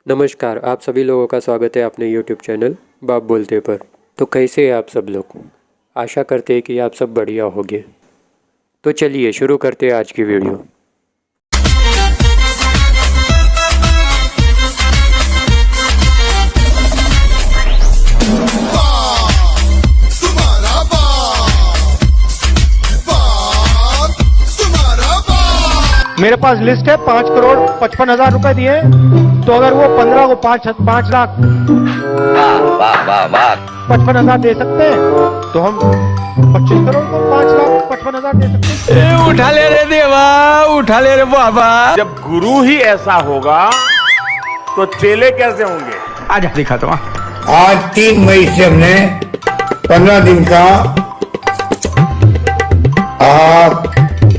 नमस्कार, आप सभी लोगों का स्वागत है अपने YouTube चैनल बाप बोलते पर। तो कैसे हैं आप सब लोग? आशा करते हैं कि आप सब बढ़िया होंगे। तो चलिए शुरू करते हैं आज की वीडियो। मेरे पास लिस्ट है 5,55,000 रुपए दिए, तो अगर वो 15 को 5,55,000 दे सकते हैं तो हम 25 करोड़ को 5,55,000 दे सकते हैं। उठा ले रे देवा, उठा ले रे बाबा। जब गुरु ही ऐसा होगा तो चेले कैसे होंगे? आजा दिखा तो। आज 3 मई से हमने 15 दिन का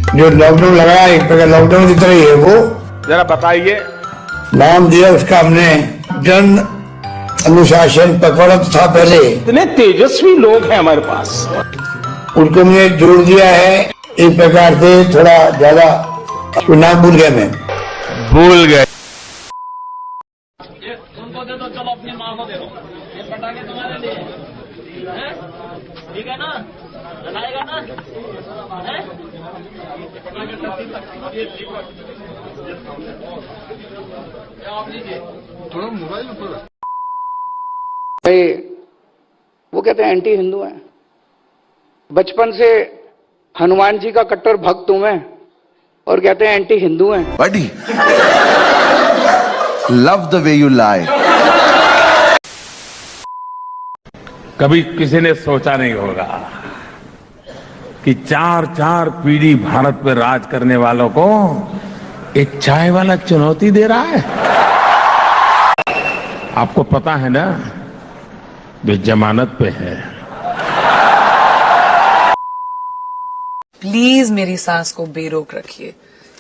जो लॉकडाउन लगाया, एक प्रकार लॉकडाउन की तरह ही है वो। जरा बताइए। नाम दिया उसका हमने जन अनुशासन पखवाड़ा था पहले। इतने तेजस्वी लोग हैं हमारे पास, उनको हमने जोड़ दिया है एक प्रकार से, थोड़ा ज्यादा नाम भूल गया मैं। भूल गए। उनको दे दो, चलो अपनी माँ को दे दो, ये पटाखे तुम्हारे लिए हैं? ठीक है ना? लगाएगा ना? हैं? भाई वो कहते हैं एंटी हिंदू हैं। बचपन से हनुमान जी का कट्टर भक्त हूं मैं, और कहते हैं एंटी हिंदू हैं। Buddy, love the way you lie. कभी किसी ने सोचा नहीं होगा कि 4 पीढ़ी भारत पर राज करने वालों को एक चाय वाला चुनौती दे रहा है। आपको पता है ना, वे जमानत पे है। प्लीज मेरी सांस को बेरोक रखिए।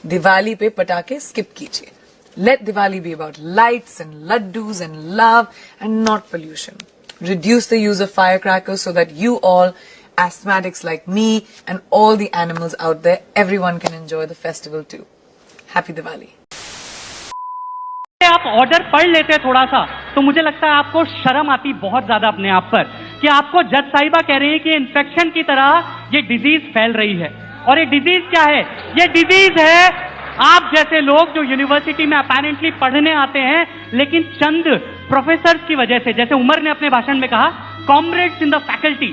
दिवाली पे पटाखे स्किप कीजिए। Let Diwali be about lights and laddoos and love and not pollution. Reduce the use of firecrackers so that you all, asthmatics like me and all the animals out there, everyone can enjoy the festival too. Happy Diwali. आप order पढ़ लेते थोड़ा सा तो मुझे लगता है आपको शर्म आती बहुत ज्यादा अपने आप पर कि आपको जज साहिबा कह रही है कि इन्फेक्शन की तरह ये डिजीज फैल रही है। और ये डिजीज क्या है? ये डिजीज है आप जैसे लोग जो यूनिवर्सिटी में अपेरेंटली पढ़ने आते हैं, लेकिन चंद प्रोफेसर्स की वजह से, जैसे उमर ने अपने भाषण में कहा, कॉमरेड्स इन द फैकल्टी।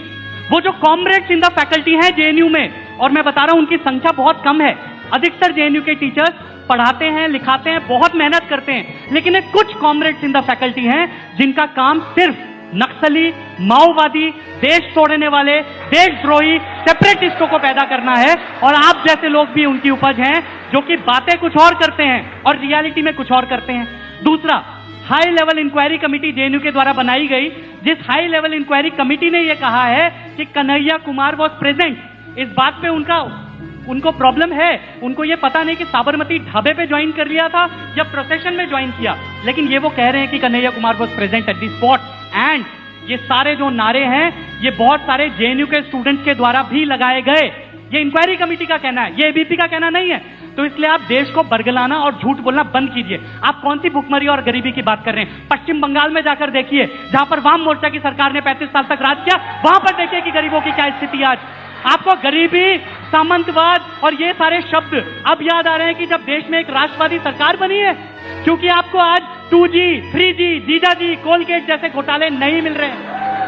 वो जो कॉमरेड्स इन द फैकल्टी हैं जेएनयू में, और मैं बता रहा हूं उनकी संख्या बहुत कम है। अधिकतर जेएनयू के टीचर्स पढ़ाते हैं, लिखाते हैं, बहुत मेहनत करते हैं, लेकिन एक कुछ कॉमरेड्स इन द फैकल्टी हैं जिनका काम सिर्फ नक्सली, माओवादी, देश तोड़ने वाले, देशद्रोही, सेपरेटिस्टों को पैदा करना है। और आप जैसे लोग भी उनकी उपज हैं जो कि बातें कुछ और करते हैं और रियलिटी में कुछ और करते हैं। दूसरा, high level inquiry committee JNU के द्वारा बनाई गई, जिस हाई लेवल इंक्वायरी कमेटी ने यह कहा है कि कन्हैया कुमार वॉज प्रेजेंट। इस बात पे उनको प्रॉब्लम है। उनको ये पता नहीं कि साबरमती ढाबे पे ज्वाइन कर लिया था या प्रोसेशन में ज्वाइन किया, लेकिन ये वो कह रहे हैं कि Kanhaiya Kumar was present at the spot. And ये सारे जो नारे हैं ये बहुत सारे जेएनयू के स्टूडेंट्स के द्वारा भी लगाए गए। ये इंक्वायरी कमेटी का कहना है, ये एबीपी का कहना नहीं है। तो इसलिए आप देश को बरगलाना और झूठ बोलना बंद कीजिए। आप कौन सी भुखमरी और गरीबी की बात कर रहे हैं? पश्चिम बंगाल में जाकर देखिए, जहां पर वाम मोर्चा की सरकार ने 35 साल तक राज किया, वहां पर देखिए कि गरीबों की क्या स्थिति आज। आपको गरीबी, सामंतवाद और ये सारे शब्द अब याद आ रहे हैं कि जब देश में एक राष्ट्रवादी सरकार बनी है, क्योंकि आपको आज 2G, 3G, जीजाजी, कोलगेट जैसे घोटाले नहीं मिल रहे हैं।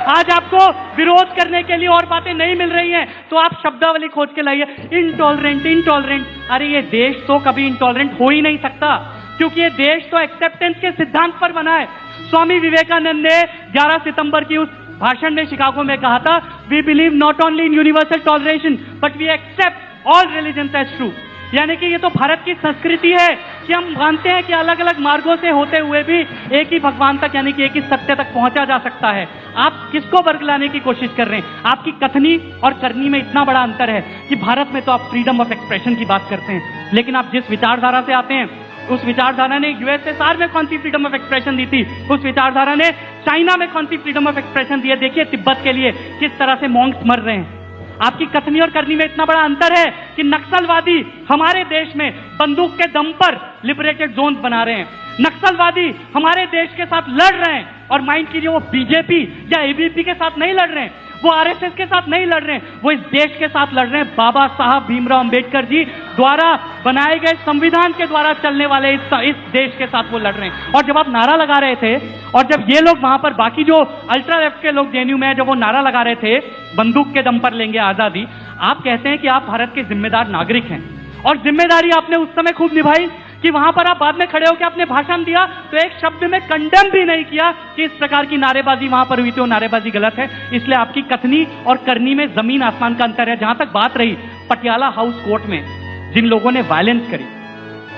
आज आपको विरोध करने के लिए और बातें नहीं मिल रही हैं, तो आप शब्दावली खोज के लाइए। इंटॉलरेंट। अरे ये देश तो कभी इंटॉलरेंट हो ही नहीं सकता, क्योंकि ये देश तो एक्सेप्टेंस के सिद्धांत पर बना है। स्वामी विवेकानंद ने 11 सितंबर की उस भाषण में शिकागो में कहा था, we believe not only in universal toleration but we accept all religions as true. यानी कि ये तो भारत की संस्कृति है कि हम मानते हैं कि अलग अलग मार्गों से होते हुए भी एक ही भगवान तक, यानी कि एक ही सत्य तक पहुंचा जा सकता है। आप किसको बरगलाने की कोशिश कर रहे हैं? आपकी कथनी और करनी में इतना बड़ा अंतर है कि भारत में तो आप फ्रीडम ऑफ एक्सप्रेशन की बात करते हैं, लेकिन आप जिस विचारधारा से आते हैं, उस विचारधारा ने यूएसएसआर में कौन सी फ्रीडम ऑफ एक्सप्रेशन दी थी? उस विचारधारा ने चाइना में कौन सी फ्रीडम ऑफ एक्सप्रेशन दी है? देखिए तिब्बत के लिए किस तरह से मॉन्क्स मर रहे हैं। आपकी कथनी और करनी में इतना बड़ा अंतर है कि नक्सलवादी हमारे देश में बंदूक के दम पर लिबरेटेड जोन्स बना रहे हैं, नक्सलवादी हमारे देश के साथ लड़ रहे हैं, और माइंड कीजिए वो बीजेपी या एबीवीपी के साथ नहीं लड़ रहे हैं, वो आरएसएस के साथ नहीं लड़ रहे हैं, वो इस देश के साथ लड़ रहे हैं, बाबा साहब भीमराव अंबेडकर जी द्वारा बनाए गए संविधान के द्वारा चलने वाले इस देश के साथ वो लड़ रहे हैं। और जब आप नारा लगा रहे थे, और जब ये लोग वहां पर बाकी जो अल्ट्रा लेफ्ट के लोग जेएनयू में जब वो नारा लगा रहे थे बंदूक के दम पर लेंगे आजादी, आप कहते हैं कि आप भारत के जिम्मेदार नागरिक हैं, और जिम्मेदारी आपने उस समय खूब निभाई कि वहां पर आप बाद में खड़े होकर आपने भाषण दिया तो एक शब्द में कंडेम भी नहीं किया कि इस प्रकार की नारेबाजी वहां पर हुई थी, वो नारेबाजी गलत है। इसलिए आपकी कथनी और करनी में जमीन आसमान का अंतर है। जहां तक बात रही पटियाला हाउस कोर्ट में जिन लोगों ने वायलेंस करी,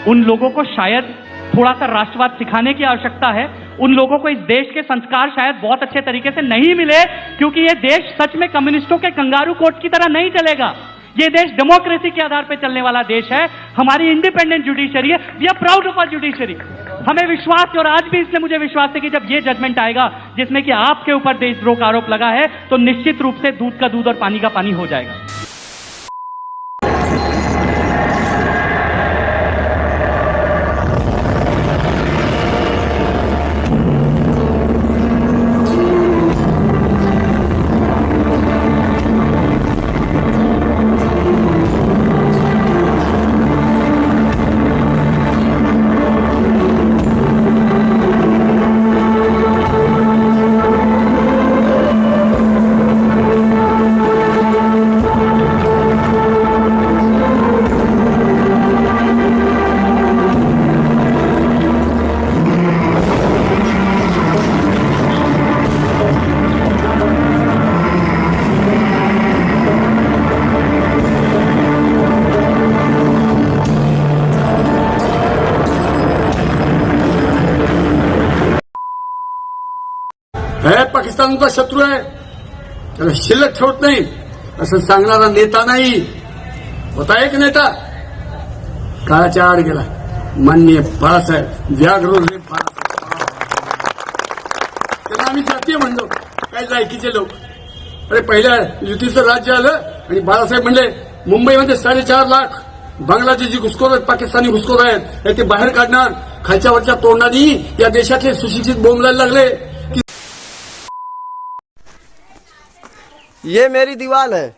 उन लोगों को शायद थोड़ा सा राष्ट्रवाद सिखाने की आवश्यकता है। उन लोगों को इस देश के संस्कार शायद बहुत अच्छे तरीके से नहीं मिले, क्योंकि ये देश सच में कम्युनिस्टों के कंगारू कोर्ट की तरह नहीं चलेगा। ये देश डेमोक्रेसी के आधार पर चलने वाला देश है। हमारी इंडिपेंडेंट जुडिशरी है। We are proud of our judiciary. हमें विश्वास है, और आज भी इसलिए मुझे विश्वास है कि जब ये जजमेंट आएगा जिसमें कि आपके ऊपर देशद्रोह का आरोप लगा है, तो निश्चित रूप से दूध का दूध और पानी का पानी हो जाएगा। है पाकिस्तानचा शत्रू आहे, त्याला शिल्लक ठेवत नाही असं सांगणारा नेता नाही. होता एक नेता काळाच्या आड गेला, माननीय बाळासाहेब व्याघ्र त्यांना आम्ही जातीय म्हणलो, काय लायकीचे लोक. अरे पहिल्या युतीचं राज्य आलं आणि बाळासाहेब म्हणले मुंबईमध्ये 4.5 लाख बांगलादेशी घुसखोर आहेत, पाकिस्तानी घुसखोर आहेत, ते बाहेर काढणार. खालच्या वरच्या तोंडानी या देशातले सुशिक्षित बोंबलायला लागले. ये मेरी दीवार है,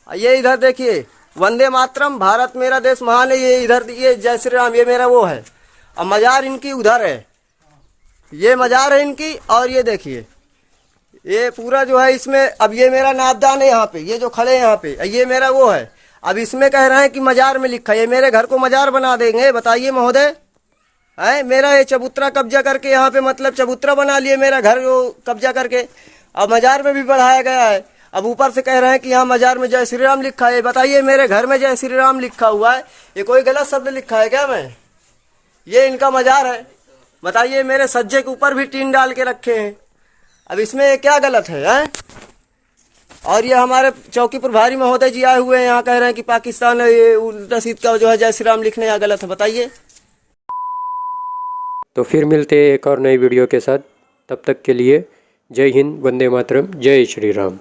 ये इधर देखिए वंदे मातरम भारत मेरा देश महान है, ये इधर ये जय श्री राम, ये मेरा वो है. और मजार इनकी उधर है, ये मजार है इनकी. और ये देखिए ये पूरा जो है इसमें, अब ये मेरा नापदान है यहाँ पे, ये जो खड़े हैं यहाँ पे, ये मेरा वो है. अब इसमें कह रहे हैं कि मजार में लिखा है, ये मेरे घर को मजार बना देंगे. बताइए महोदय, है मेरा ये चबूतरा कब्जा करके यहाँ पे, मतलब चबूतरा बना लिए मेरा घर को कब्जा करके. अब मजार में भी बढ़ाया गया है. अब ऊपर से कह रहे हैं कि यहाँ मजार में जय श्री राम लिखा है. बताइए मेरे घर में जय श्री राम लिखा हुआ है, ये कोई गलत शब्द लिखा है क्या? मैं ये इनका मजार है. बताइए मेरे सज्जे के ऊपर भी टीन डाल के रखे हैं. अब इसमें क्या गलत है? और ये हमारे चौकी प्रभारी महोदय जी आए हुए हैं, यहाँ कह रहे हैं कि पाकिस्तान ये उल्टा सीध का जो है जय श्री राम लिखने यहाँ गलत है. बताइए. तो फिर मिलते हैं एक और नई वीडियो के साथ. तब तक के लिए जय हिंद, वंदे मातरम, जय श्री राम.